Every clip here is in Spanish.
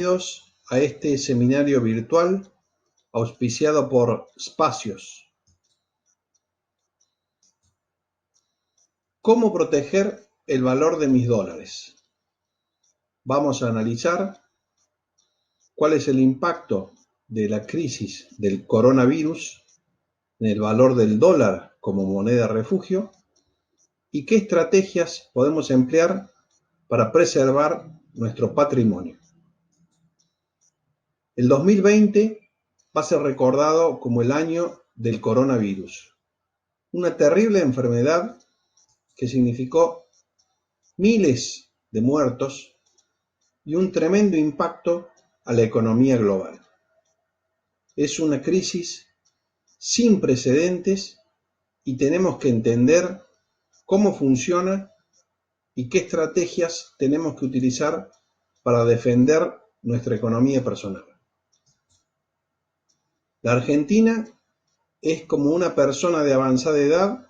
Bienvenidos a este seminario virtual auspiciado por Spacios. ¿Cómo proteger el valor de mis dólares? Vamos a analizar cuál es el impacto de la crisis del coronavirus en el valor del dólar como moneda refugio y qué estrategias podemos emplear para preservar nuestro patrimonio. El 2020 va a ser recordado como el año del coronavirus, una terrible enfermedad que significó miles de muertos y un tremendo impacto a la economía global. Es una crisis sin precedentes y tenemos que entender cómo funciona y qué estrategias tenemos que utilizar para defender nuestra economía personal. La Argentina es como una persona de avanzada edad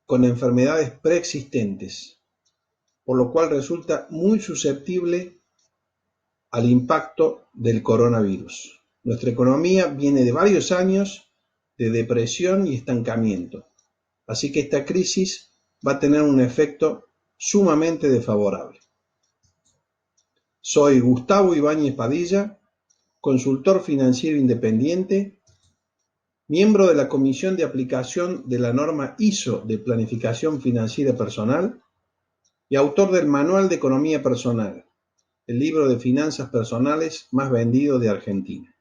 con enfermedades preexistentes, por lo cual resulta muy susceptible al impacto del coronavirus. Nuestra economía viene de varios años de depresión y estancamiento, así que esta crisis va a tener un efecto sumamente desfavorable. Soy Gustavo Ibáñez Padilla, consultor financiero independiente, miembro de la Comisión de Aplicación de la Norma ISO de Planificación Financiera Personal y autor del Manual de Economía Personal, el libro de finanzas personales más vendido de Argentina.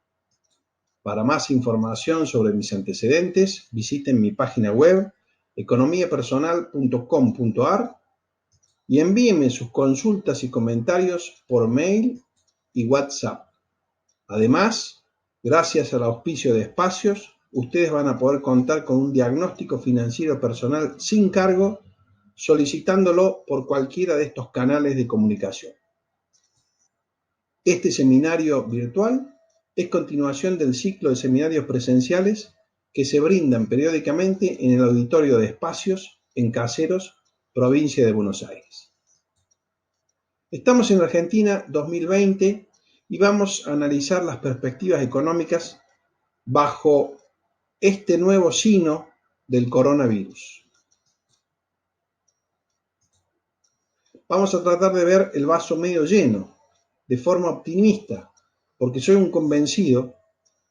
Para más información sobre mis antecedentes, visiten mi página web economiapersonal.com.ar y envíenme sus consultas y comentarios por mail y WhatsApp. Además, gracias al auspicio de Espacios, ustedes van a poder contar con un diagnóstico financiero personal sin cargo, solicitándolo por cualquiera de estos canales de comunicación. Este seminario virtual es continuación del ciclo de seminarios presenciales que se brindan periódicamente en el auditorio de Espacios en Caseros, provincia de Buenos Aires. Estamos en Argentina 2020 y vamos a analizar las perspectivas económicas bajo este nuevo signo del coronavirus. Vamos a tratar de ver el vaso medio lleno, de forma optimista, porque soy un convencido,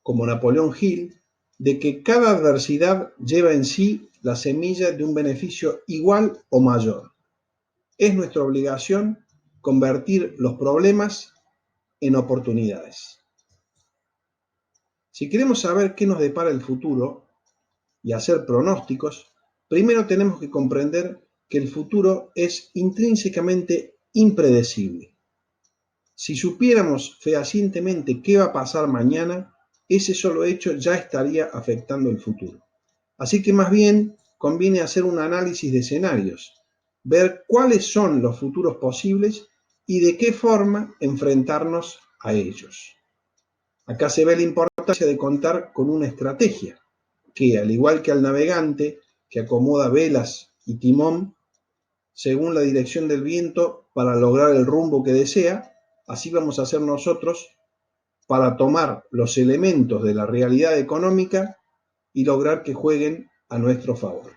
como Napoleón Hill, de que cada adversidad lleva en sí la semilla de un beneficio igual o mayor. Es nuestra obligación convertir los problemas en oportunidades. Si queremos saber qué nos depara el futuro y hacer pronósticos, primero tenemos que comprender que el futuro es intrínsecamente impredecible. Si supiéramos fehacientemente qué va a pasar mañana, ese solo hecho ya estaría afectando el futuro. Así que más bien conviene hacer un análisis de escenarios, ver cuáles son los futuros posibles y de qué forma enfrentarnos a ellos. Acá se ve la importancia de contar con una estrategia que, al igual que al navegante que acomoda velas y timón según la dirección del viento para lograr el rumbo que desea, así vamos a hacer nosotros para tomar los elementos de la realidad económica y lograr que jueguen a nuestro favor.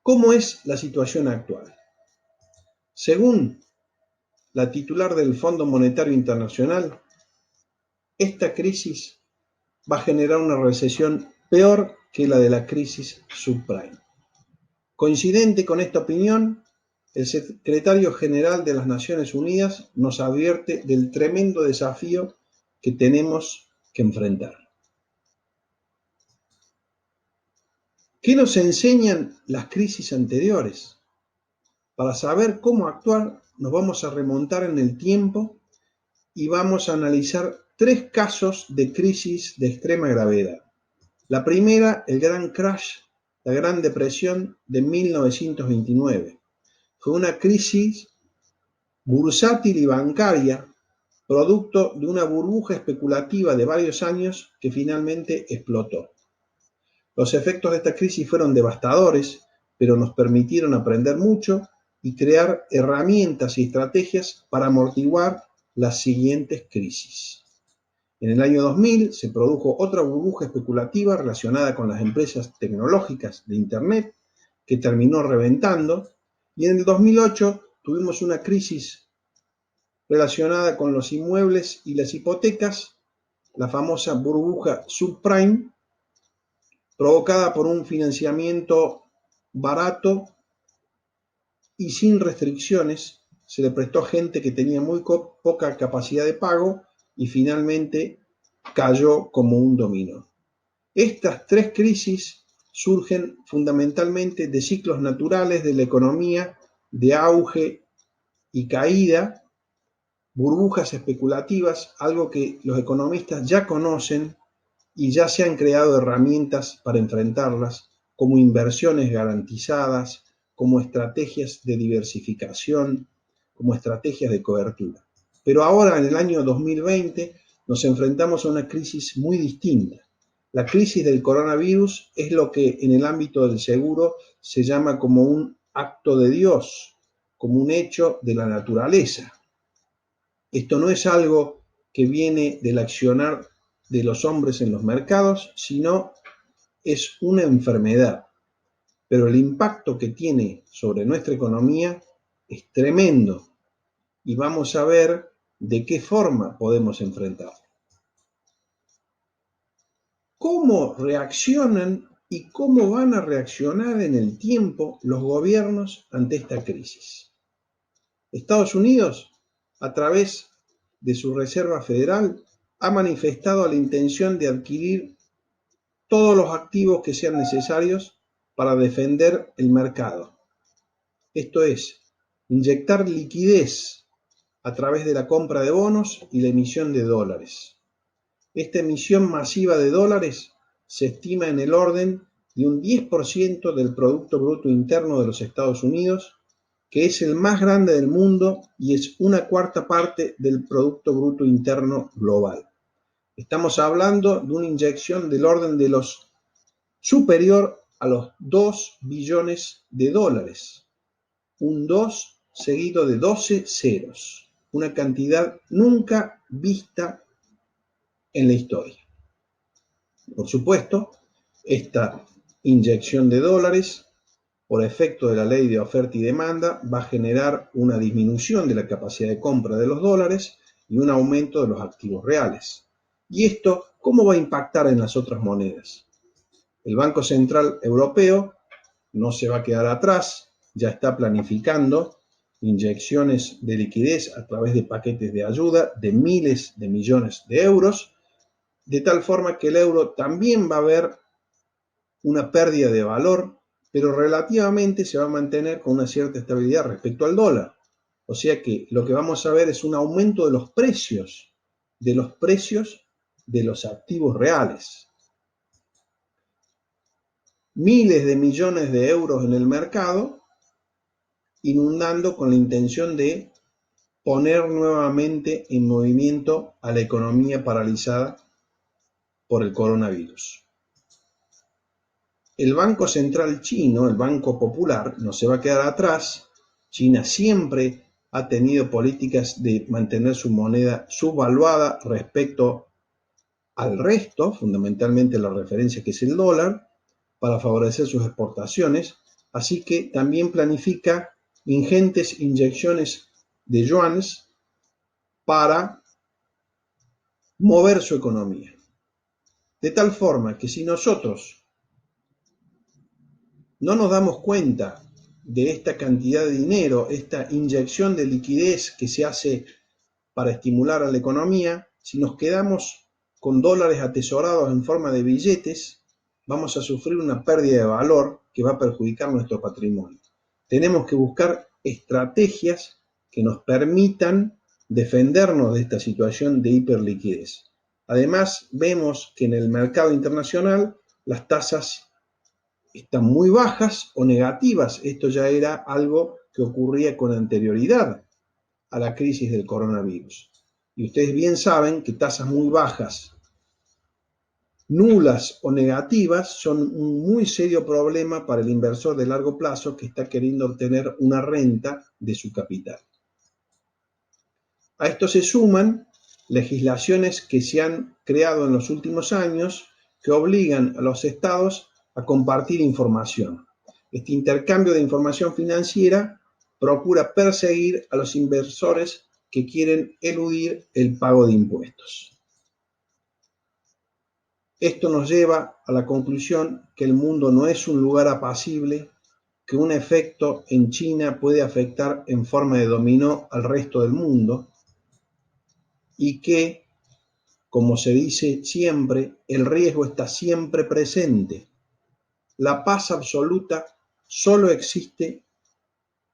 ¿Cómo es la situación actual? Según la titular del Fondo Monetario Internacional, esta crisis va a generar una recesión peor que la de la crisis subprime. Coincidente con esta opinión, el secretario general de las Naciones Unidas nos advierte del tremendo desafío que tenemos que enfrentar. ¿Qué nos enseñan las crisis anteriores? Para saber cómo actuar, nos vamos a remontar en el tiempo y vamos a analizar 3 casos de crisis de extrema gravedad. La primera, el gran crash, la Gran Depresión de 1929. Fue una crisis bursátil y bancaria, producto de una burbuja especulativa de varios años que finalmente explotó. Los efectos de esta crisis fueron devastadores, pero nos permitieron aprender mucho y crear herramientas y estrategias para amortiguar las siguientes crisis. En el año 2000 se produjo otra burbuja especulativa relacionada con las empresas tecnológicas de Internet que terminó reventando, y en el 2008 tuvimos una crisis relacionada con los inmuebles y las hipotecas, la famosa burbuja subprime, provocada por un financiamiento barato y sin restricciones. Se le prestó a gente que tenía muy poca capacidad de pago y finalmente cayó como un dominó. Estas tres crisis surgen fundamentalmente de ciclos naturales de la economía, de auge y caída, burbujas especulativas, algo que los economistas ya conocen y ya se han creado herramientas para enfrentarlas, como inversiones garantizadas, como estrategias de diversificación, como estrategias de cobertura. Pero ahora, en el año 2020, nos enfrentamos a una crisis muy distinta. La crisis del coronavirus es lo que en el ámbito del seguro se llama como un acto de Dios, como un hecho de la naturaleza. Esto no es algo que viene del accionar de los hombres en los mercados, sino es una enfermedad. Pero el impacto que tiene sobre nuestra economía es tremendo y vamos a ver de qué forma podemos enfrentarlo. ¿Cómo reaccionan y cómo van a reaccionar en el tiempo los gobiernos ante esta crisis? Estados Unidos, a través de su Reserva Federal, ha manifestado la intención de adquirir todos los activos que sean necesarios para defender el mercado. Esto es, inyectar liquidez a través de la compra de bonos y la emisión de dólares. Esta emisión masiva de dólares se estima en el orden de un 10% del Producto Bruto Interno de los Estados Unidos, que es el más grande del mundo y es una cuarta parte del Producto Bruto Interno global. Estamos hablando de una inyección del orden de los superior a los 2 billones de dólares. Un 2 seguido de 12 ceros. Una cantidad nunca vista en la historia. Por supuesto, esta inyección de dólares, por efecto de la ley de oferta y demanda, va a generar una disminución de la capacidad de compra de los dólares y un aumento de los activos reales. ¿Y esto cómo va a impactar en las otras monedas? El Banco Central Europeo no se va a quedar atrás, ya está planificando inyecciones de liquidez a través de paquetes de ayuda de miles de millones de euros, de tal forma que el euro también va a ver una pérdida de valor, pero relativamente se va a mantener con una cierta estabilidad respecto al dólar. O sea que lo que vamos a ver es un aumento de los precios de los activos reales. Miles de millones de euros en el mercado, inundando con la intención de poner nuevamente en movimiento a la economía paralizada por el coronavirus. El Banco Central chino, el Banco Popular, no se va a quedar atrás. China siempre ha tenido políticas de mantener su moneda subvaluada respecto al resto, fundamentalmente la referencia que es el dólar, para favorecer sus exportaciones, así que también planifica ingentes inyecciones de yuanes para mover su economía. De tal forma que si nosotros no nos damos cuenta de esta cantidad de dinero, esta inyección de liquidez que se hace para estimular a la economía, si nos quedamos con dólares atesorados en forma de billetes, vamos a sufrir una pérdida de valor que va a perjudicar nuestro patrimonio. Tenemos que buscar estrategias que nos permitan defendernos de esta situación de hiperliquidez. Además, vemos que en el mercado internacional las tasas están muy bajas o negativas. Esto ya era algo que ocurría con anterioridad a la crisis del coronavirus. Y ustedes bien saben que tasas muy bajas, nulas o negativas, son un muy serio problema para el inversor de largo plazo que está queriendo obtener una renta de su capital. A esto se suman legislaciones que se han creado en los últimos años que obligan a los estados a compartir información. Este intercambio de información financiera procura perseguir a los inversores que quieren eludir el pago de impuestos. Esto nos lleva a la conclusión que el mundo no es un lugar apacible, que un efecto en China puede afectar en forma de dominó al resto del mundo y que, como se dice siempre, el riesgo está siempre presente. La paz absoluta solo existe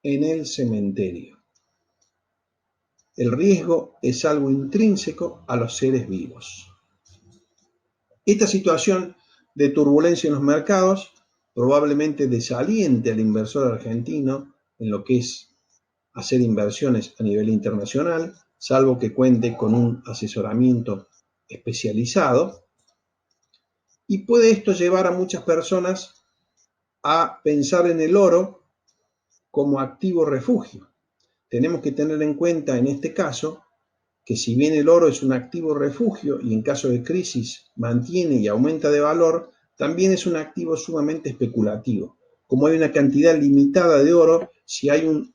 en el cementerio. El riesgo es algo intrínseco a los seres vivos. Esta situación de turbulencia en los mercados probablemente desaliente al inversor argentino en lo que es hacer inversiones a nivel internacional, salvo que cuente con un asesoramiento especializado, y puede esto llevar a muchas personas a pensar en el oro como activo refugio. Tenemos que tener en cuenta en este caso que si bien el oro es un activo refugio y en caso de crisis mantiene y aumenta de valor, también es un activo sumamente especulativo. Como hay una cantidad limitada de oro, si hay un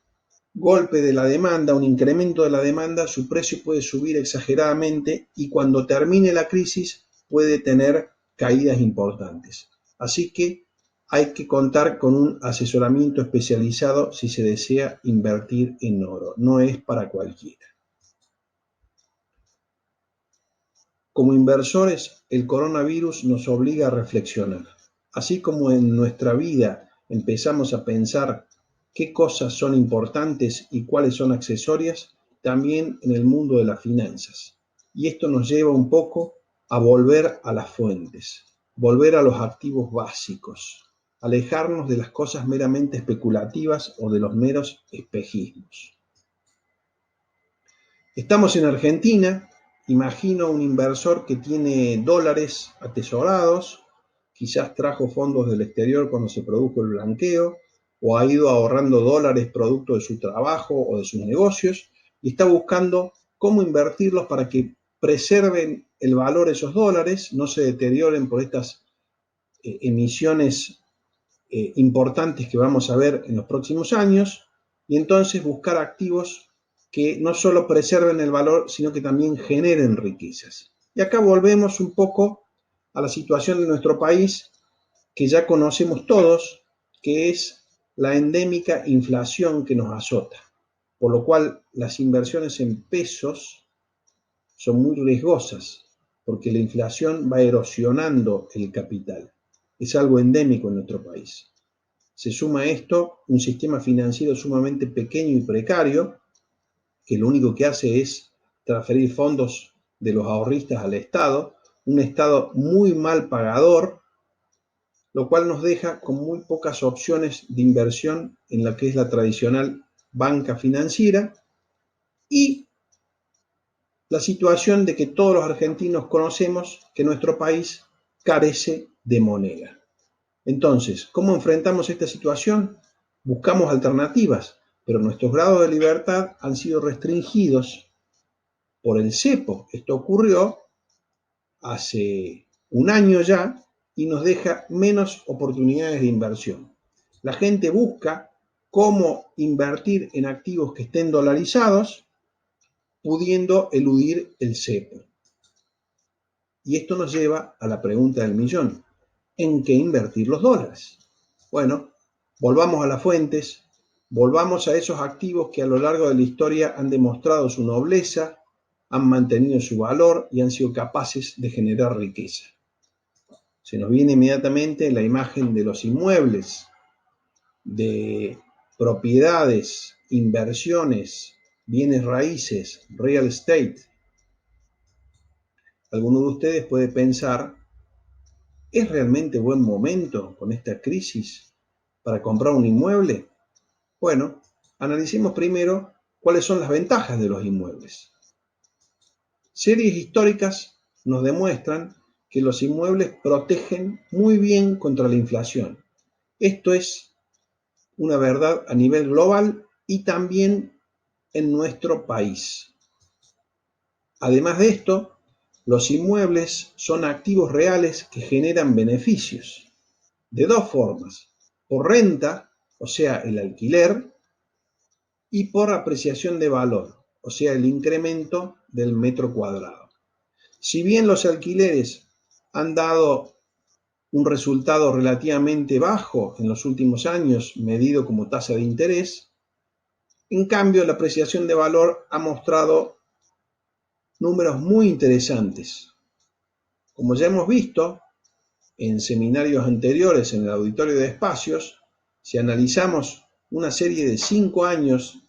golpe de la demanda, un incremento de la demanda, su precio puede subir exageradamente y cuando termine la crisis puede tener caídas importantes. Así que hay que contar con un asesoramiento especializado si se desea invertir en oro. No es para cualquiera. Como inversores, el coronavirus nos obliga a reflexionar. Así como en nuestra vida empezamos a pensar qué cosas son importantes y cuáles son accesorias, también en el mundo de las finanzas. Y esto nos lleva un poco a volver a las fuentes, volver a los activos básicos, alejarnos de las cosas meramente especulativas o de los meros espejismos. Estamos en Argentina. Imagino un inversor que tiene dólares atesorados, quizás trajo fondos del exterior cuando se produjo el blanqueo, o ha ido ahorrando dólares producto de su trabajo o de sus negocios, y está buscando cómo invertirlos para que preserven el valor de esos dólares, no se deterioren por estas emisiones importantes que vamos a ver en los próximos años, y entonces buscar activos que no solo preserven el valor, sino que también generen riquezas. Y acá volvemos un poco a la situación de nuestro país, que ya conocemos todos, que es la endémica inflación que nos azota, por lo cual las inversiones en pesos son muy riesgosas, porque la inflación va erosionando el capital. Es algo endémico en nuestro país. Se suma a esto un sistema financiero sumamente pequeño y precario, que lo único que hace es transferir fondos de los ahorristas al Estado, un Estado muy mal pagador, lo cual nos deja con muy pocas opciones de inversión en la que es la tradicional banca financiera, y la situación de que todos los argentinos conocemos que nuestro país carece de moneda. Entonces, ¿cómo enfrentamos esta situación? Buscamos alternativas, pero nuestros grados de libertad han sido restringidos por el cepo. Esto ocurrió hace un año ya y nos deja menos oportunidades de inversión. La gente busca cómo invertir en activos que estén dolarizados, pudiendo eludir el cepo. Y esto nos lleva a la pregunta del millón: ¿en qué invertir los dólares? Bueno, volvamos a las fuentes, volvamos a esos activos que a lo largo de la historia han demostrado su nobleza, han mantenido su valor y han sido capaces de generar riqueza. Se nos viene inmediatamente la imagen de los inmuebles, de propiedades, inversiones, bienes raíces, real estate. Alguno de ustedes puede pensar: ¿es realmente buen momento con esta crisis para comprar un inmueble? Bueno, analicemos primero cuáles son las ventajas de los inmuebles. Series históricas nos demuestran que los inmuebles protegen muy bien contra la inflación. Esto es una verdad a nivel global y también en nuestro país. Además de esto, los inmuebles son activos reales que generan beneficios de dos formas: por renta, o sea, el alquiler, y por apreciación de valor, o sea, el incremento del metro cuadrado. Si bien los alquileres han dado un resultado relativamente bajo en los últimos años, medido como tasa de interés, en cambio la apreciación de valor ha mostrado números muy interesantes. Como ya hemos visto en seminarios anteriores en el auditorio de espacios, si analizamos una serie de 5 años,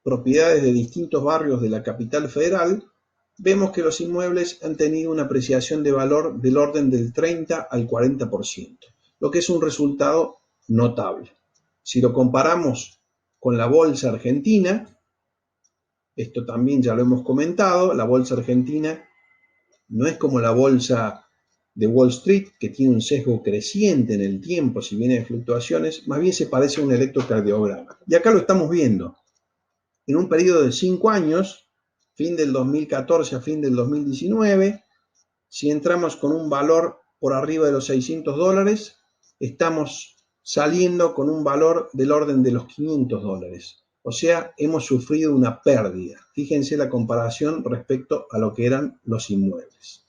propiedades de distintos barrios de la capital federal, vemos que los inmuebles han tenido una apreciación de valor del orden del 30 al 40%, lo que es un resultado notable. Si lo comparamos con la bolsa argentina, esto también ya lo hemos comentado, la bolsa argentina no es como la bolsa de Wall Street, que tiene un sesgo creciente en el tiempo, si viene de fluctuaciones, más bien se parece a un electrocardiograma. Y acá lo estamos viendo. En un periodo de 5 años, fin del 2014 a fin del 2019, si entramos con un valor por arriba de los $600, estamos saliendo con un valor del orden de los $500. O sea, hemos sufrido una pérdida. Fíjense la comparación respecto a lo que eran los inmuebles.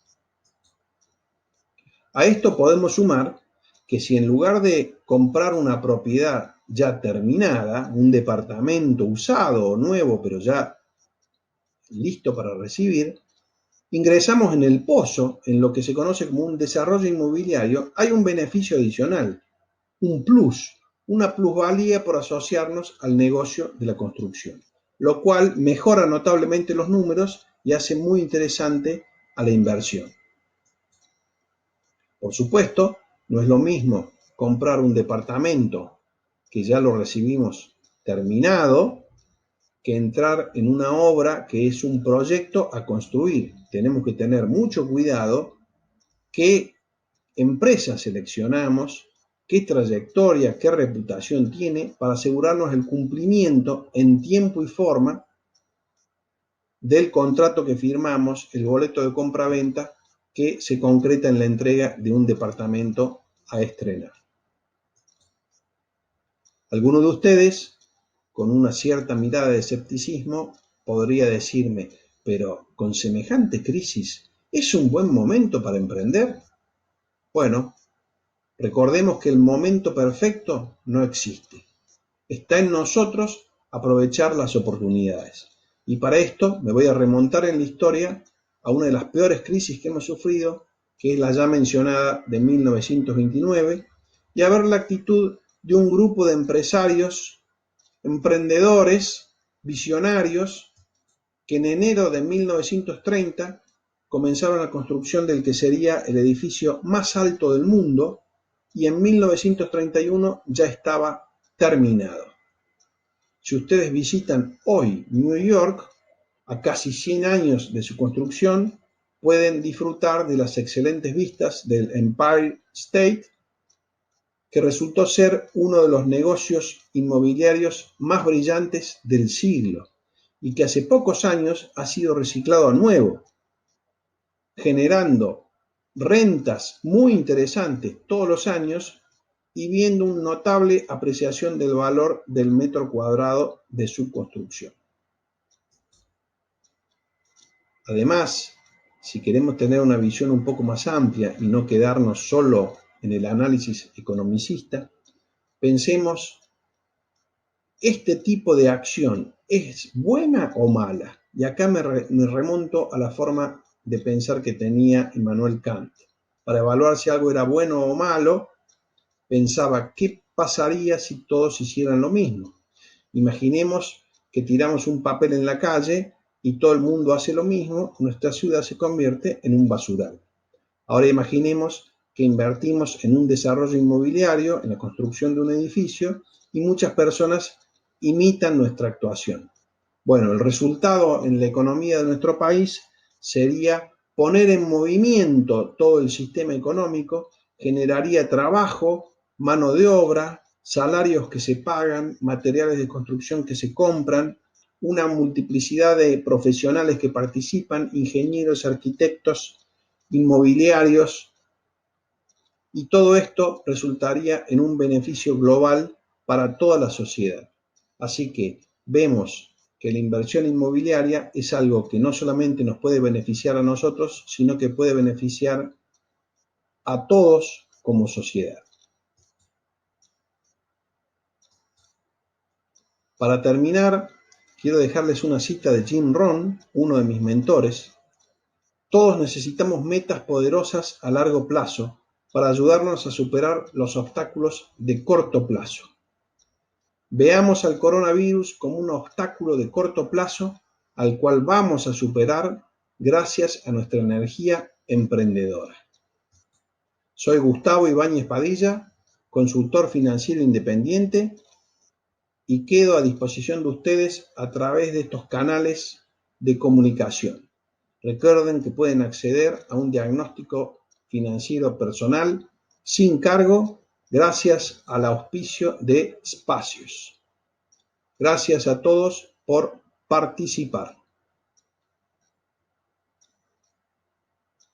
A esto podemos sumar que si en lugar de comprar una propiedad ya terminada, un departamento usado o nuevo, pero ya listo para recibir, ingresamos en el pozo, en lo que se conoce como un desarrollo inmobiliario, hay un beneficio adicional, un plus, una plusvalía por asociarnos al negocio de la construcción, lo cual mejora notablemente los números y hace muy interesante a la inversión. Por supuesto, no es lo mismo comprar un departamento que ya lo recibimos terminado que entrar en una obra que es un proyecto a construir. Tenemos que tener mucho cuidado qué empresa seleccionamos, qué trayectoria, qué reputación tiene para asegurarnos el cumplimiento en tiempo y forma del contrato que firmamos, el boleto de compra-venta que se concreta en la entrega de un departamento a estrenar. Alguno de ustedes, con una cierta mirada de escepticismo, podría decirme, pero con semejante crisis, ¿es un buen momento para emprender? Bueno, recordemos que el momento perfecto no existe. Está en nosotros aprovechar las oportunidades. Y para esto me voy a remontar en la historia a una de las peores crisis que hemos sufrido, que es la ya mencionada de 1929, y a ver la actitud de un grupo de empresarios, emprendedores, visionarios, que en enero de 1930 comenzaron la construcción del que sería el edificio más alto del mundo y en 1931 ya estaba terminado. Si ustedes visitan hoy New York, a casi 100 años de su construcción, pueden disfrutar de las excelentes vistas del Empire State, que resultó ser uno de los negocios inmobiliarios más brillantes del siglo y que hace pocos años ha sido reciclado a nuevo, generando rentas muy interesantes todos los años y viendo una notable apreciación del valor del metro cuadrado de su construcción. Además, si queremos tener una visión un poco más amplia y no quedarnos solo en el análisis economicista, pensemos, ¿este tipo de acción es buena o mala? Y acá me remonto a la forma de pensar que tenía Immanuel Kant. Para evaluar si algo era bueno o malo, pensaba, ¿qué pasaría si todos hicieran lo mismo? Imaginemos que tiramos un papel en la calle y todo el mundo hace lo mismo, nuestra ciudad se convierte en un basural. Ahora imaginemos que invertimos en un desarrollo inmobiliario, en la construcción de un edificio, y muchas personas imitan nuestra actuación. Bueno, el resultado en la economía de nuestro país sería poner en movimiento todo el sistema económico, generaría trabajo, mano de obra, salarios que se pagan, materiales de construcción que se compran, una multiplicidad de profesionales que participan, ingenieros, arquitectos, inmobiliarios, y todo esto resultaría en un beneficio global para toda la sociedad. Así que vemos que la inversión inmobiliaria es algo que no solamente nos puede beneficiar a nosotros, sino que puede beneficiar a todos como sociedad. Para terminar, quiero dejarles una cita de Jim Rohn, uno de mis mentores. Todos necesitamos metas poderosas a largo plazo para ayudarnos a superar los obstáculos de corto plazo. Veamos al coronavirus como un obstáculo de corto plazo al cual vamos a superar gracias a nuestra energía emprendedora. Soy Gustavo Ibáñez Padilla, consultor financiero independiente, y quedo a disposición de ustedes a través de estos canales de comunicación. Recuerden que pueden acceder a un diagnóstico financiero personal sin cargo gracias al auspicio de Espacios. Gracias a todos por participar.